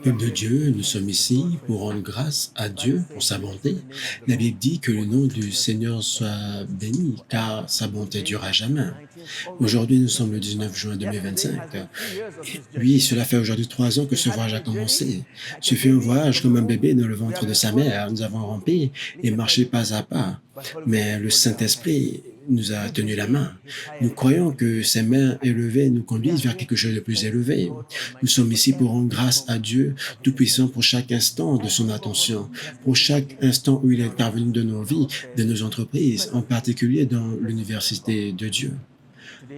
Peuple de Dieu, nous sommes ici pour rendre grâce à Dieu pour sa bonté. La Bible dit que le nom du Seigneur soit béni, car sa bonté dure à jamais. Aujourd'hui, nous sommes le 19 juin 2025. Et oui, cela fait aujourd'hui 3 ans que ce voyage a commencé. Ce fut un voyage comme un bébé dans le ventre de sa mère. Nous avons rampé et marché pas à pas. Mais le Saint-Esprit nous a tenu la main. Nous croyons que ces mains élevées nous conduisent vers quelque chose de plus élevé. Nous sommes ici pour rendre grâce à Dieu Tout-Puissant pour chaque instant de son attention, pour chaque instant où il est intervenu dans nos vies, dans nos entreprises, en particulier dans l'université de Dieu.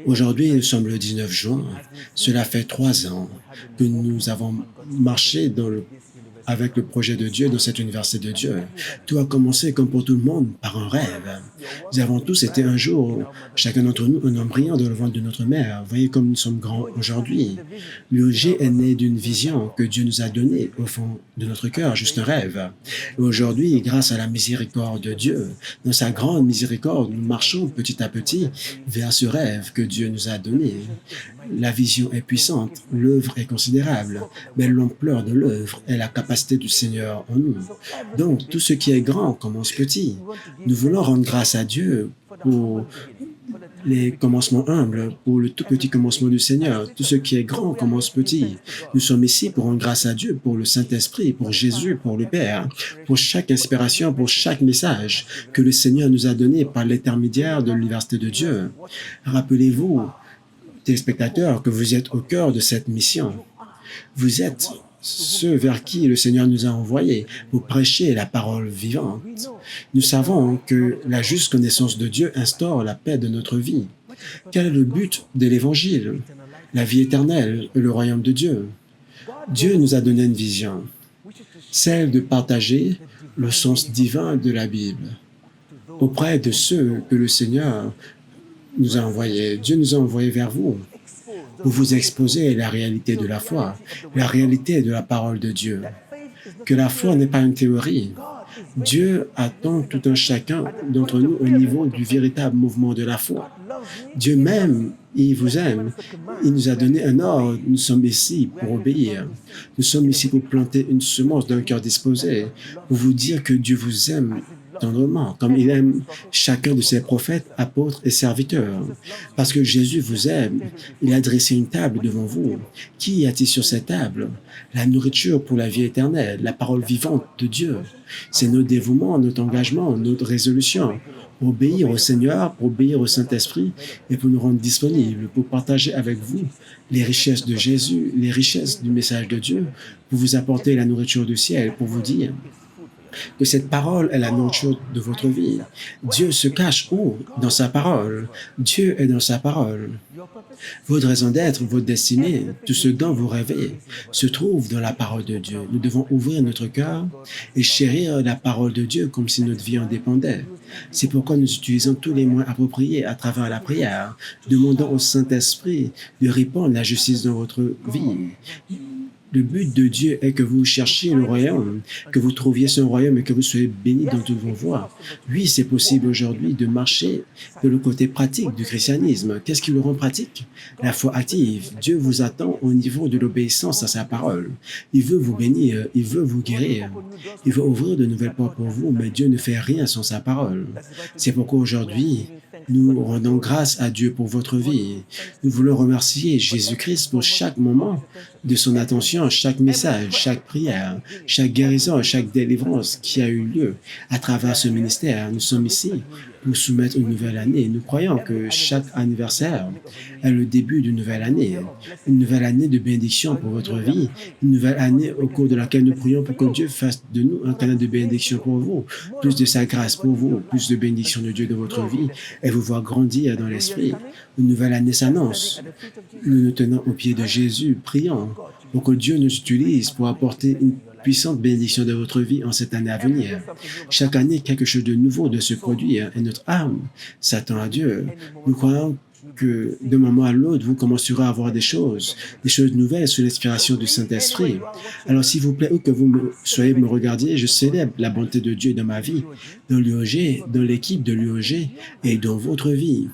Aujourd'hui, nous sommes le 19 juin. Cela fait 3 ans que nous avons marché avec le projet de Dieu dans cette université de Dieu. Tout a commencé, comme pour tout le monde, par un rêve. Nous avons tous été un jour, chacun d'entre nous, un homme brillant dans le ventre de notre mère. Voyez comme nous sommes grands aujourd'hui. L'UOG est né d'une vision que Dieu nous a donnée au fond de notre cœur, juste un rêve. Et aujourd'hui, grâce à la miséricorde de Dieu, dans sa grande miséricorde, nous marchons petit à petit vers ce rêve que Dieu nous a donné. La vision est puissante, l'œuvre est considérable, mais l'ampleur de l'œuvre est la capacité du Seigneur en nous. Donc, tout ce qui est grand commence petit. Nous voulons rendre grâce à Dieu pour les commencements humbles, pour le tout petit commencement du Seigneur. Tout ce qui est grand commence petit. Nous sommes ici pour rendre grâce à Dieu, pour le Saint-Esprit, pour Jésus, pour le Père, pour chaque inspiration, pour chaque message que le Seigneur nous a donné par l'intermédiaire de l'université de Dieu. Rappelez-vous, téléspectateurs, que vous êtes au cœur de cette mission. Vous êtes ceux vers qui le Seigneur nous a envoyés pour prêcher la parole vivante. Nous savons que la juste connaissance de Dieu instaure la paix de notre vie. Quel est le but de l'Évangile? La vie éternelle et le royaume de Dieu. Dieu nous a donné une vision, celle de partager le sens divin de la Bible auprès de ceux que le Seigneur nous a envoyés. Dieu nous a envoyés vers vous pour vous exposer la réalité de la foi, la réalité de la parole de Dieu. Que la foi n'est pas une théorie. Dieu attend tout un chacun d'entre nous au niveau du véritable mouvement de la foi. Dieu même, il vous aime. Il nous a donné un ordre. Nous sommes ici pour obéir. Nous sommes ici pour planter une semence d'un cœur disposé, pour vous dire que Dieu vous aime tendrement, comme il aime chacun de ses prophètes, apôtres et serviteurs. Parce que Jésus vous aime, il a dressé une table devant vous. Qui y a-t-il sur cette table? La nourriture pour la vie éternelle, la parole vivante de Dieu. C'est notre dévouement, notre engagement, notre résolution pour obéir au Seigneur, pour obéir au Saint-Esprit et pour nous rendre disponibles, pour partager avec vous les richesses de Jésus, les richesses du message de Dieu, pour vous apporter la nourriture du ciel, pour vous dire que cette parole est la nourriture de votre vie. Dieu se cache où? Dans sa parole. Dieu est dans sa parole. Votre raison d'être, votre destinée, tout ce dont vous rêvez, se trouve dans la parole de Dieu. Nous devons ouvrir notre cœur et chérir la parole de Dieu comme si notre vie en dépendait. C'est pourquoi nous utilisons tous les moyens appropriés à travers la prière, demandant au Saint-Esprit de répandre la justice dans votre vie. Le but de Dieu est que vous cherchiez le royaume, que vous trouviez son royaume et que vous soyez bénis dans toutes vos voies. Oui, c'est possible aujourd'hui de marcher de le côté pratique du christianisme. Qu'est-ce qui le rend pratique? La foi active. Dieu vous attend au niveau de l'obéissance à sa parole. Il veut vous bénir, il veut vous guérir, il veut ouvrir de nouvelles portes pour vous, mais Dieu ne fait rien sans sa parole. C'est pourquoi aujourd'hui, nous rendons grâce à Dieu pour votre vie. Nous voulons remercier Jésus-Christ pour chaque moment de son attention, chaque message, chaque prière, chaque guérison, chaque délivrance qui a eu lieu à travers ce ministère. Nous sommes ici pour soumettre une nouvelle année. Nous croyons que chaque anniversaire est le début d'une nouvelle année. Une nouvelle année de bénédiction pour votre vie. Une nouvelle année au cours de laquelle nous prions pour que Dieu fasse de nous un canal de bénédiction pour vous. Plus de sa grâce pour vous, plus de bénédiction de Dieu dans votre vie et vous voir grandir dans l'esprit. Une nouvelle année s'annonce. Nous nous tenons au pied de Jésus, priant pour que Dieu nous utilise pour apporter une puissante bénédiction de votre vie en cette année à venir. Chaque année, quelque chose de nouveau doit se produire et notre âme s'attend à Dieu. Nous croyons que d'un moment à l'autre, vous commencerez à voir des choses nouvelles sous l'inspiration du Saint-Esprit. Alors, s'il vous plaît, où que soyez, me regardiez, je célèbre la bonté de Dieu dans ma vie, dans l'UOG, dans l'équipe de l'UOG et dans votre vie.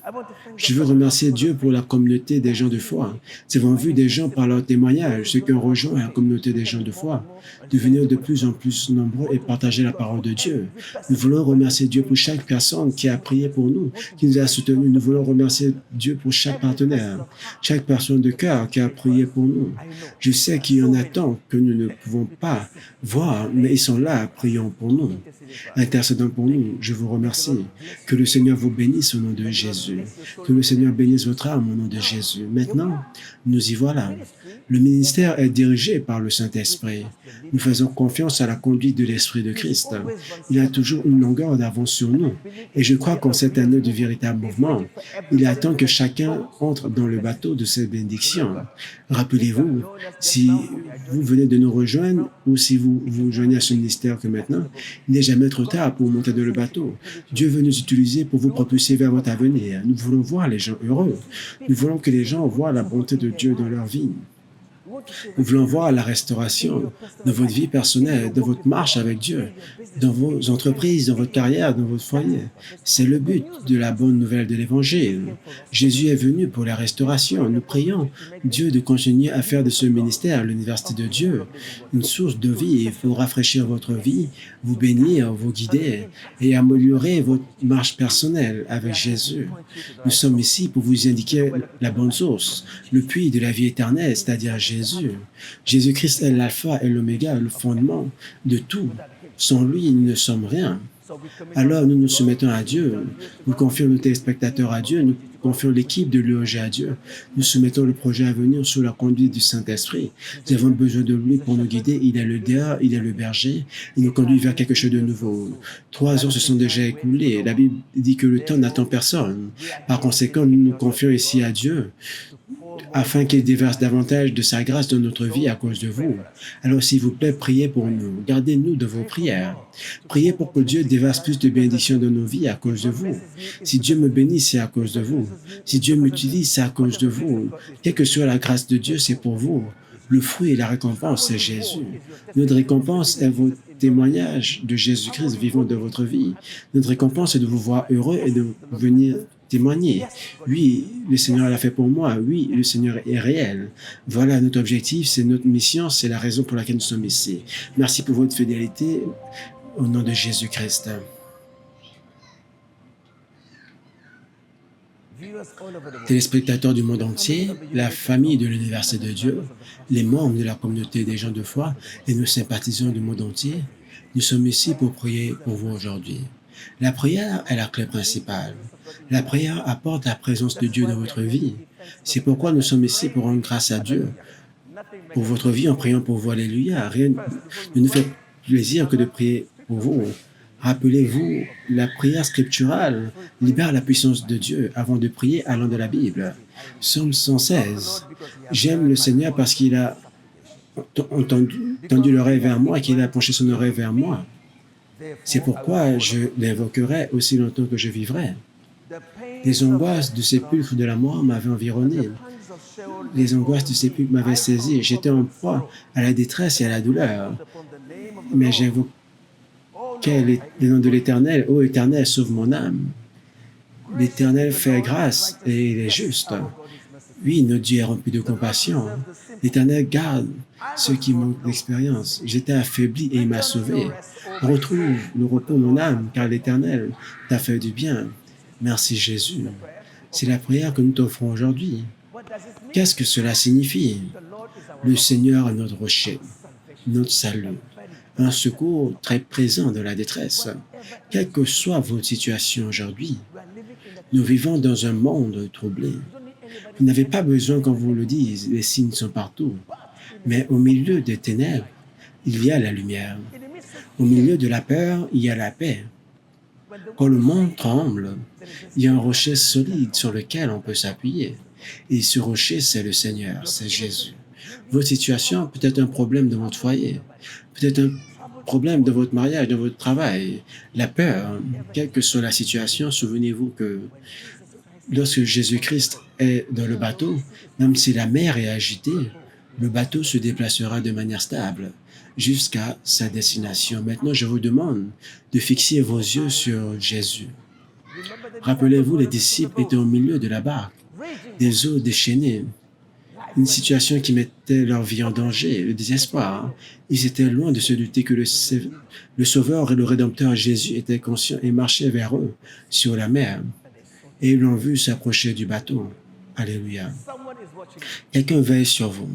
Je veux remercier Dieu pour la communauté des gens de foi. Nous avons vu des gens par leur témoignage, ceux qui ont rejoint la communauté des gens de foi, devenir de plus en plus nombreux et partager la parole de Dieu. Nous voulons remercier Dieu pour chaque personne qui a prié pour nous, qui nous a soutenus. Nous voulons remercier Dieu pour chaque partenaire, chaque personne de cœur qui a prié pour nous. Je sais qu'il y en a tant que nous ne pouvons pas voir, mais ils sont là, priant pour nous, intercédant pour nous. Je vous remercie. Que le Seigneur vous bénisse au nom de Jésus. Que le Seigneur bénisse votre âme au nom de Jésus. Maintenant, nous y voilà. Le ministère est dirigé par le Saint-Esprit. Nous faisons confiance à la conduite de l'Esprit de Christ. Il a toujours une longueur d'avance sur nous. Et je crois qu'en cette année de véritable mouvement, il attend que chacun entre dans le bateau de cette bénédiction. Rappelez-vous, si vous venez de nous rejoindre ou si vous vous joignez à ce ministère que maintenant, il n'est jamais trop tard pour monter dans le bateau. Dieu veut nous utiliser pour vous propulser vers votre avenir. Nous voulons voir les gens heureux. Nous voulons que les gens voient la bonté de Dieu dans leur vie. Nous voulons voir la restauration de votre vie personnelle, de votre marche avec Dieu, dans vos entreprises, dans votre carrière, dans votre foyer. C'est le but de la bonne nouvelle de l'Évangile. Jésus est venu pour la restauration. Nous prions Dieu de continuer à faire de ce ministère, l'Université de Dieu, une source de vie pour rafraîchir votre vie, vous bénir, vous guider et améliorer votre marche personnelle avec Jésus. Nous sommes ici pour vous indiquer la bonne source, le puits de la vie éternelle, c'est-à-dire Jésus. Jésus-Christ est l'alpha et l'oméga, le fondement de tout. Sans lui, nous ne sommes rien. Alors nous nous soumettons à Dieu, nous confions nos téléspectateurs à Dieu, nous confions l'équipe de l'UOG à Dieu, nous soumettons le projet à venir sous la conduite du Saint-Esprit. Nous avons besoin de lui pour nous guider, il est le Déa, il est le berger, il nous conduit vers quelque chose de nouveau. 3 ans se sont déjà écoulés, la Bible dit que le temps n'attend personne. Par conséquent, nous nous confions ici à Dieu, afin qu'il déverse davantage de sa grâce dans notre vie à cause de vous. Alors, s'il vous plaît, priez pour nous. Gardez-nous de vos prières. Priez pour que Dieu déverse plus de bénédictions dans nos vies à cause de vous. Si Dieu me bénit, c'est à cause de vous. Si Dieu m'utilise, c'est à cause de vous. Quelle que soit la grâce de Dieu, c'est pour vous. Le fruit et la récompense, c'est Jésus. Notre récompense est votre témoignage de Jésus-Christ vivant dans votre vie. Notre récompense est de vous voir heureux et de venir témoigner. Oui, le Seigneur l'a fait pour moi. Oui, le Seigneur est réel. Voilà notre objectif, c'est notre mission, c'est la raison pour laquelle nous sommes ici. Merci pour votre fidélité au nom de Jésus-Christ. Téléspectateurs du monde entier, la famille de l'Université de Dieu, les membres de la communauté des gens de foi et nos sympathisants du monde entier, nous sommes ici pour prier pour vous aujourd'hui. La prière est la clé principale. La prière apporte la présence de Dieu dans votre vie. C'est pourquoi nous sommes ici pour rendre grâce à Dieu pour votre vie en priant pour vous. Alléluia. Rien ne nous fait plaisir que de prier pour vous. Rappelez-vous, la prière scripturale libère la puissance de Dieu avant de prier allant de la Bible. Psaume 116. J'aime le Seigneur parce qu'il a tendu l'oreille vers moi et qu'il a penché son oreille vers moi. C'est pourquoi je l'invoquerai aussi longtemps que je vivrai. Les angoisses du sépulcre de la mort m'avaient environné. Les angoisses du sépulcre m'avaient saisi. J'étais en proie à la détresse et à la douleur. Mais j'invoquais le nom de l'Éternel. Ô Éternel, sauve mon âme. L'Éternel fait grâce et il est juste. Oui, notre Dieu est rempli de compassion. L'Éternel garde ceux qui manquent d'expérience. J'étais affaibli et il m'a sauvé. Retrouve le repos, mon âme, car l'Éternel t'a fait du bien. Merci Jésus. C'est la prière que nous t'offrons aujourd'hui. Qu'est-ce que cela signifie? Le Seigneur est notre rocher, notre salut, un secours très présent dans la détresse. Quelle que soit votre situation aujourd'hui, nous vivons dans un monde troublé. Vous n'avez pas besoin qu'on vous le dise, les signes sont partout. Mais au milieu des ténèbres, il y a la lumière. Au milieu de la peur, il y a la paix. Quand le monde tremble, il y a un rocher solide sur lequel on peut s'appuyer. Et ce rocher, c'est le Seigneur, c'est Jésus. Votre situation peut être un problème dans votre foyer, peut-être un problème dans votre mariage, dans votre travail, la peur, quelle que soit la situation, souvenez-vous que Lorsque Jésus-Christ est dans le bateau, même si la mer est agitée, le bateau se déplacera de manière stable jusqu'à sa destination. Maintenant, je vous demande de fixer vos yeux sur Jésus. Rappelez-vous, les disciples étaient au milieu de la barque, des eaux déchaînées, une situation qui mettait leur vie en danger, le désespoir. Hein. Ils étaient loin de se douter que le Sauveur et le Rédempteur Jésus étaient conscients et marchaient vers eux sur la mer. Et ils l'ont vu s'approcher du bateau. Alléluia. Quelqu'un veille sur vous.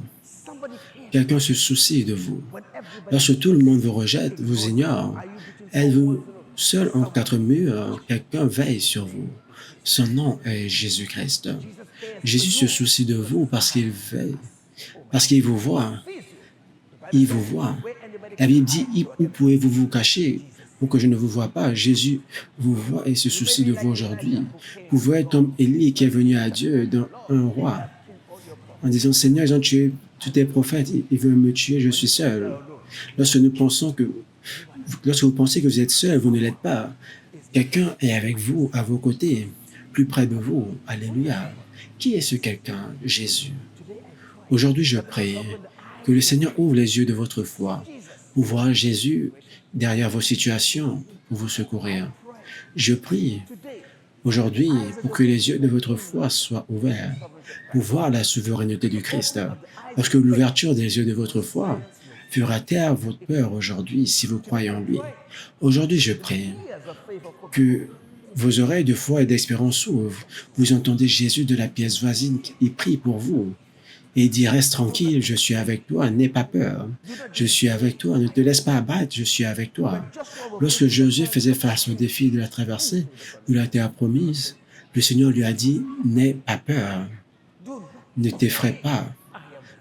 Quelqu'un se soucie de vous. Lorsque tout le monde vous rejette, vous ignore, êtes-vous seul entre quatre murs, quelqu'un veille sur vous. Son nom est Jésus-Christ. Jésus se soucie de vous parce qu'il veille, parce qu'il vous voit. Il vous voit. La Bible dit, où pouvez-vous vous cacher pour que je ne vous vois pas? Jésus vous voit et se soucie de vous aujourd'hui. Vous voyez comme Élie qui est venu à Dieu dans un roi en disant, Seigneur, ils ont tué tous tes prophètes, ils veulent me tuer, je suis seul. Lorsque nous pensons que, lorsque vous pensez que vous êtes seul, vous ne l'êtes pas. Quelqu'un est avec vous, à vos côtés, plus près de vous. Alléluia. Qui est ce quelqu'un? Jésus. Aujourd'hui, je prie que le Seigneur ouvre les yeux de votre foi pour voir Jésus derrière vos situations, pour vous secourir. Je prie aujourd'hui pour que les yeux de votre foi soient ouverts, pour voir la souveraineté du Christ, parce que l'ouverture des yeux de votre foi fera taire votre peur aujourd'hui si vous croyez en lui. Aujourd'hui, je prie que vos oreilles de foi et d'espérance s'ouvrent. Vous entendez Jésus de la pièce voisine qui prie pour vous. Et il dit, reste tranquille, je suis avec toi, n'aie pas peur. Je suis avec toi, ne te laisse pas abattre, je suis avec toi. Lorsque Josué faisait face au défi de la traversée de la terre promise, le Seigneur lui a dit, n'aie pas peur, ne t'effraie pas,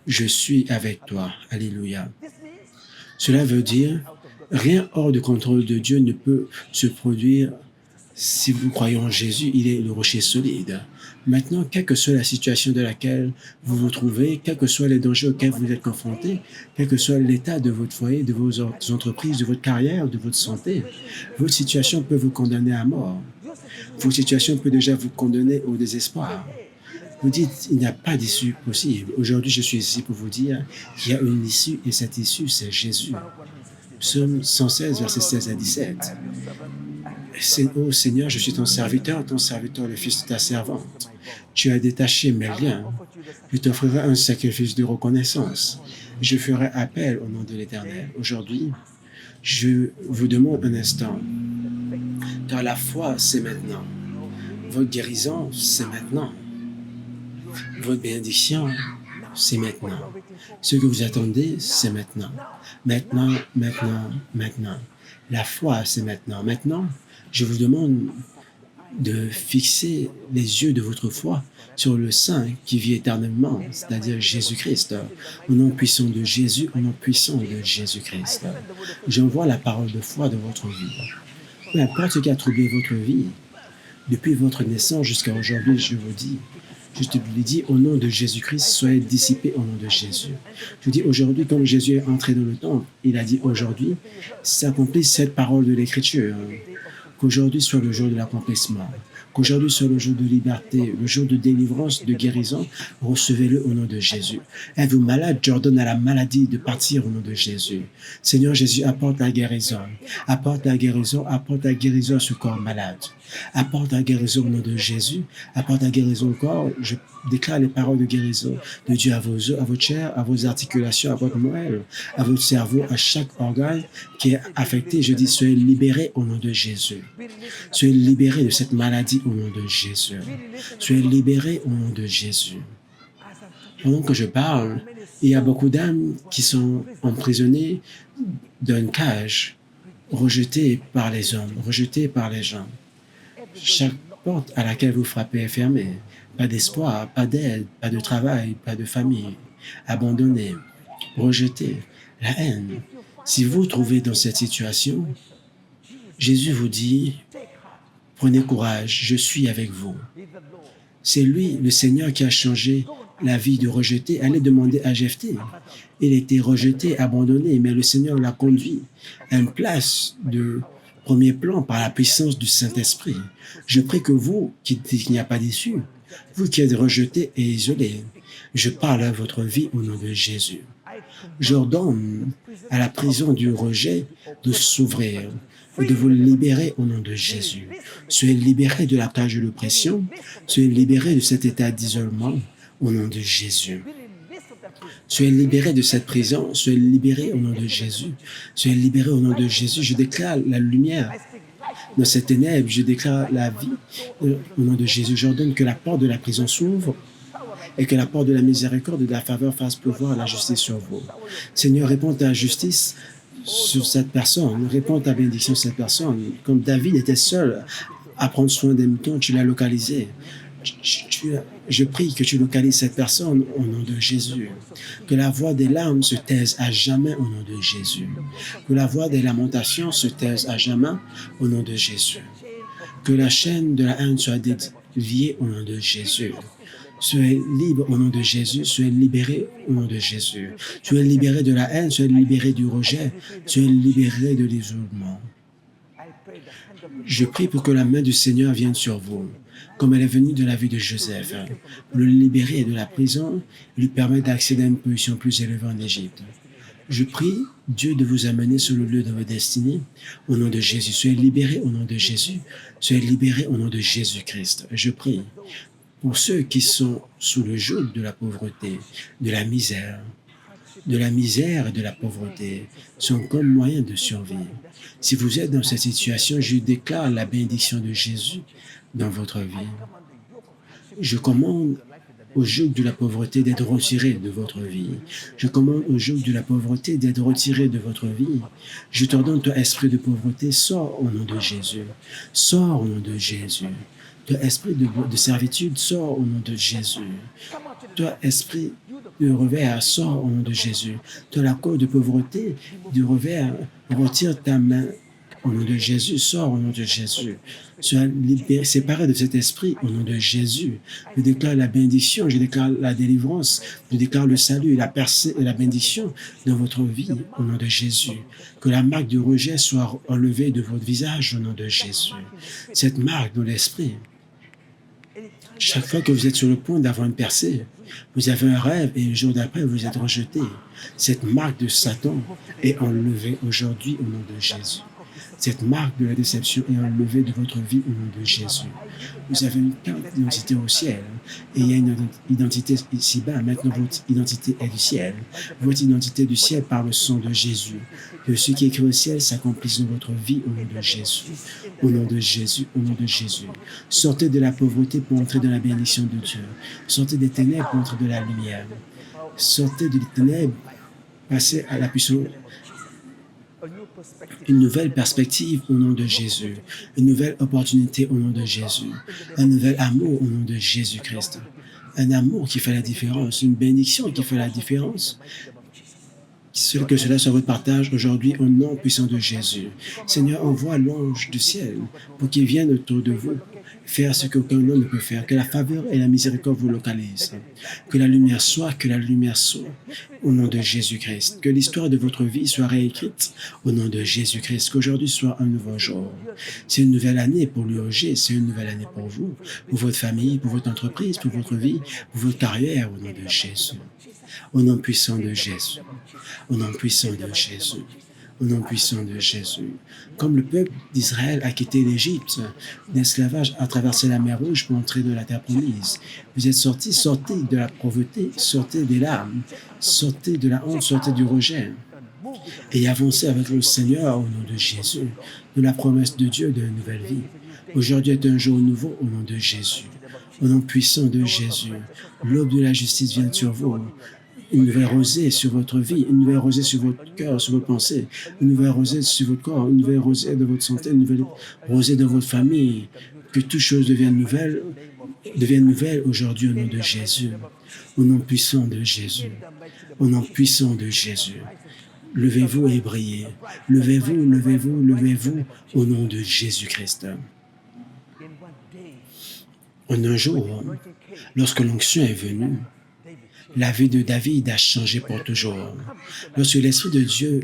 je suis avec toi. Alléluia. Cela veut dire, rien hors du contrôle de Dieu ne peut se produire si vous croyez en Jésus, il est le rocher solide. Maintenant, quelle que soit la situation de laquelle vous vous trouvez, quels que soient les dangers auxquels vous êtes confrontés, quel que soit l'état de votre foyer, de vos entreprises, de votre carrière, de votre santé, votre situation peut vous condamner à mort. Votre situation peut déjà vous condamner au désespoir. Vous dites, il n'y a pas d'issue possible. Aujourd'hui, je suis ici pour vous dire qu'il y a une issue et cette issue, c'est Jésus. Psaume 116, versets 16 à 17. Ô Seigneur, je suis ton serviteur, le fils de ta servante. Tu as détaché mes liens. Je t'offrirai un sacrifice de reconnaissance. Je ferai appel au nom de l'Éternel. Aujourd'hui, je vous demande un instant, car la foi, c'est maintenant. Votre guérison, c'est maintenant. Votre bénédiction, c'est maintenant. Ce que vous attendez, c'est maintenant. Maintenant, maintenant, maintenant. La foi, c'est maintenant. Maintenant, je vous demande de fixer les yeux de votre foi sur le Saint qui vit éternellement, c'est-à-dire Jésus-Christ. Au nom puissant de Jésus, au nom puissant de Jésus-Christ. J'envoie la parole de foi dans votre vie. Peu importe ce qui a troublé votre vie, depuis votre naissance jusqu'à aujourd'hui, je vous dis, je te le dis, au nom de Jésus-Christ, soyez dissipés au nom de Jésus. Je dis aujourd'hui, comme Jésus est entré dans le temple, il a dit aujourd'hui, s'accomplit cette parole de l'Écriture. Qu'aujourd'hui soit le jour de l'accomplissement, qu'aujourd'hui soit le jour de liberté, le jour de délivrance, de guérison, recevez-le au nom de Jésus. Êtes-vous malade? J'ordonne à la maladie de partir au nom de Jésus. Seigneur Jésus, apporte la guérison, apporte la guérison, apporte la guérison à ce corps malade. Apporte la guérison au nom de Jésus, apporte la guérison au corps. Je déclare les paroles de guérison de Dieu à vos os, à votre chair, à vos articulations, à votre moelle, à votre cerveau, à chaque organe qui est affecté. Je dis, soyez libérés au nom de Jésus. Soyez libérés de cette maladie au nom de Jésus. Soyez libérés au nom de Jésus. Pendant que je parle, il y a beaucoup d'âmes qui sont emprisonnées dans une cage, rejetées par les hommes, rejetées par les gens. Chaque porte à laquelle vous frappez est fermée. Pas d'espoir, pas d'aide, pas de travail, pas de famille. Abandonné, rejeté, la haine. Si vous vous trouvez dans cette situation, Jésus vous dit, prenez courage, je suis avec vous. C'est lui, le Seigneur, qui a changé la vie de rejeté. Allez demander à Jephthé. Il était rejeté, abandonné, mais le Seigneur l'a conduit à une place premier plan par la puissance du Saint-Esprit. Je prie que vous, qui dites qu'il n'y a pas d'issue, vous qui êtes rejetés et isolés, je parle à votre vie au nom de Jésus. J'ordonne à la prison du rejet de s'ouvrir et de vous libérer au nom de Jésus. Soyez libérés de la cage de l'oppression, soyez libérés de cet état d'isolement au nom de Jésus. Soyez libérés de cette prison, soyez libérés au nom de Jésus. Soyez libérés au nom de Jésus. Je déclare la lumière dans ces ténèbres, je déclare la vie au nom de Jésus. J'ordonne que la porte de la prison s'ouvre et que la porte de la miséricorde et de la faveur fasse pleuvoir la justice sur vous. Seigneur, réponds ta justice sur cette personne, réponds ta bénédiction sur cette personne. Comme David était seul à prendre soin des moutons, tu l'as localisé. Je prie que tu localises cette personne au nom de Jésus. Que la voix des larmes se taise à jamais au nom de Jésus. Que la voix des lamentations se taise à jamais au nom de Jésus. Que la chaîne de la haine soit déviée au nom de Jésus. Soyez libre au nom de Jésus, soyez libérés au nom de Jésus. Soyez libérés de la haine, soyez libérés du rejet, soyez libérés de l'isolement. Je prie pour que la main du Seigneur vienne sur vous, comme elle est venue de la vie de Joseph, pour le libérer de la prison et lui permettre d'accéder à une position plus élevée en Égypte. Je prie Dieu de vous amener sur le lieu de votre destinée au nom de Jésus. Soyez libérés au nom de Jésus, soyez libérés au nom de Jésus-Christ. Je prie pour ceux qui sont sous le joug de la pauvreté, de la misère et de la pauvreté, sont comme moyen de survie. Si vous êtes dans cette situation, je déclare la bénédiction de Jésus dans votre vie. Je commande au joug de la pauvreté d'être retiré de votre vie. Je commande au joug de la pauvreté d'être retiré de votre vie. Je t'ordonne, toi, esprit de pauvreté, sors au nom de Jésus. Sors au nom de Jésus. Toi, esprit de servitude, sors au nom de Jésus. Toi, esprit de revers, sors au nom de Jésus. Toi, la cause de pauvreté, du revers, retire ta main au nom de Jésus, sors au nom de Jésus. Sois libéré, séparé de cet esprit au nom de Jésus. Je déclare la bénédiction, je déclare la délivrance, je déclare le salut, la percée et la bénédiction dans votre vie au nom de Jésus. Que la marque de rejet soit enlevée de votre visage au nom de Jésus. Cette marque de l'esprit, chaque fois que vous êtes sur le point d'avoir une percée, vous avez un rêve et le jour d'après, vous êtes rejeté. Cette marque de Satan est enlevée aujourd'hui au nom de Jésus. Cette marque de la déception est enlevée de votre vie au nom de Jésus. Vous avez une carte d'identité au ciel et il y a une identité ici-bas. Maintenant, votre identité est du ciel. Votre identité du ciel par le sang de Jésus. Que ce qui est écrit au ciel s'accomplisse dans votre vie au nom de Jésus. Au nom de Jésus, au nom de Jésus. Sortez de la pauvreté pour entrer dans la bénédiction de Dieu. Sortez des ténèbres pour entrer dans la lumière. Sortez des ténèbres, passez à la puissance. Une nouvelle perspective au nom de Jésus, une nouvelle opportunité au nom de Jésus, un nouvel amour au nom de Jésus-Christ, un amour qui fait la différence, une bénédiction qui fait la différence. Que cela soit votre partage aujourd'hui au nom puissant de Jésus. Seigneur, envoie l'ange du ciel pour qu'il vienne autour de vous, faire ce qu'aucun homme ne peut faire, que la faveur et la miséricorde vous localisent, que la lumière soit, au nom de Jésus-Christ, que l'histoire de votre vie soit réécrite au nom de Jésus-Christ, qu'aujourd'hui soit un nouveau jour. C'est une nouvelle année pour l'UOG, c'est une nouvelle année pour vous, pour votre famille, pour votre entreprise, pour votre vie, pour votre carrière, au nom de Jésus. Au nom puissant de Jésus. Au nom puissant de Jésus. Au nom puissant de Jésus. Comme le peuple d'Israël a quitté l'Égypte, l'esclavage a traversé la mer Rouge pour entrer dans la terre promise. Vous êtes sortis, sortez de la pauvreté, sortez des larmes, sortez de la honte, sortez du rejet. Et avancez avec le Seigneur au nom de Jésus, de la promesse de Dieu de la nouvelle vie. Aujourd'hui est un jour nouveau au nom de Jésus. Au nom puissant de Jésus, l'aube de la justice vient sur vous. Une nouvelle rosée sur votre vie, une nouvelle rosée sur votre cœur, sur vos pensées, une nouvelle rosée sur votre corps, une nouvelle rosée de votre santé, une nouvelle rosée de votre famille. Que toutes choses deviennent nouvelles aujourd'hui au nom de Jésus. Au nom puissant de Jésus. Au nom puissant de Jésus. Levez-vous et brillez. Levez-vous, levez-vous, levez-vous au nom de Jésus-Christ. En un jour, lorsque l'onction est venue, la vie de David a changé pour toujours. Lorsque l'Esprit de Dieu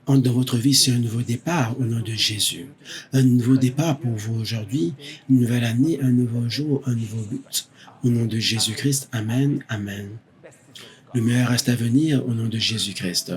Dans votre vie, c'est un nouveau départ au nom de Jésus. Un nouveau départ pour vous aujourd'hui, une nouvelle année, un nouveau jour, un nouveau but. Au nom de Jésus-Christ, Amen, Amen. Le meilleur reste à venir au nom de Jésus-Christ.